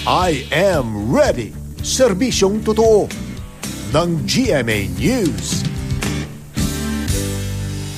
I am ready. Serbisyong totoo ng GMA News.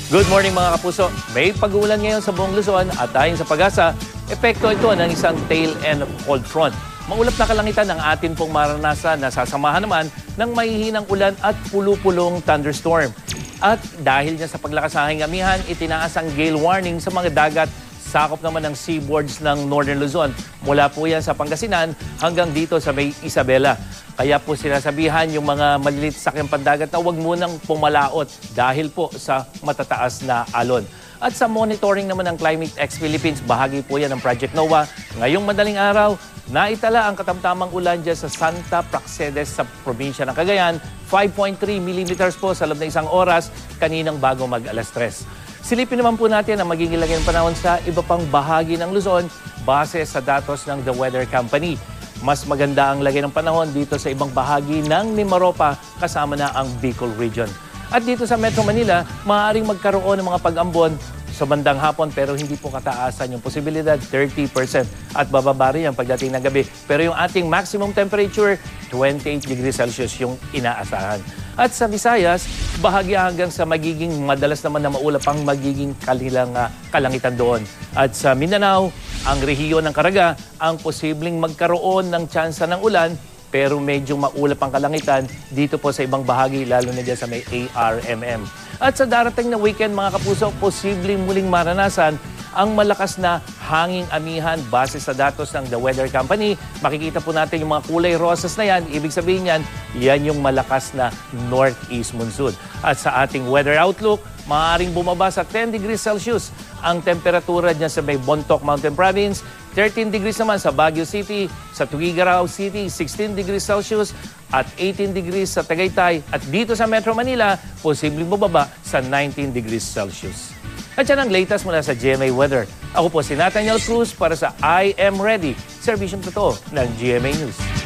Good morning mga kapuso. May pag-uulan ngayon sa buong Luzon at ayon sa Pag-asa, epekto ito ng isang tail end cold front. Maulap na kalangitan ang atin pong maranasan na sasamahan naman ng mahihinang ulan at pulu-pulong thunderstorm. At dahil niya sa paglakas ng hangin-amihan, itinaas ang gale warning sa mga dagat. Sakop naman ng seaboards ng Northern Luzon. Mula po yan sa Pangasinan hanggang dito sa May Isabela. Kaya po sinasabihan yung mga maliliit sa sakyang pandagat na huwag munang pumalaot dahil po sa matataas na alon. At sa monitoring naman ng Climate X Philippines, bahagi po yan ng Project NOAA. Ngayong madaling araw, naitala ang katamtamang ulan dyan sa Santa Praxedes sa probinsya ng Cagayan. 5.3 millimeters po sa loob ng isang oras kaninang bago mag-alas 3. Silipin naman po natin ang magiging lagay ng panahon sa iba pang bahagi ng Luzon base sa datos ng The Weather Company. Mas maganda ang lagay ng panahon dito sa ibang bahagi ng Mimaropa kasama na ang Bicol Region. At dito sa Metro Manila, maaaring magkaroon ng mga pag-ambon sa bandang hapon pero hindi po kataasan yung posibilidad 30% at bababa rin yan pagdating ng gabi. Pero yung ating maximum temperature, 28 degrees Celsius yung inaasahan. At sa Visayas, bahagya hanggang sa magiging madalas naman na maulap ang magiging kalangitan doon. At sa Mindanao, ang rehiyon ng Caraga, ang posibleng magkaroon ng tsansa ng ulan pero medyo maulap ang kalangitan dito po sa ibang bahagi, lalo na dyan sa may ARMM. At sa darating na weekend mga kapuso, posibleng muling maranasan ang malakas na hanging amihan base sa datos ng The Weather Company. Makikita po natin yung mga kulay rosas na yan. Ibig sabihin yan, yan yung malakas na northeast monsoon. At sa ating weather outlook, maaaring bumaba sa 10 degrees Celsius ang temperatura dyan sa may Bontoc Mountain Province, 13 degrees naman sa Baguio City, sa Tuguegarao City, 16 degrees Celsius at 18 degrees sa Tagaytay. At dito sa Metro Manila, posibleng bumaba sa 19 degrees Celsius. At yan ang latest mula sa GMA Weather. Ako po si Nathaniel Cruz para sa I Am Ready, serbisyong totoo ng GMA News.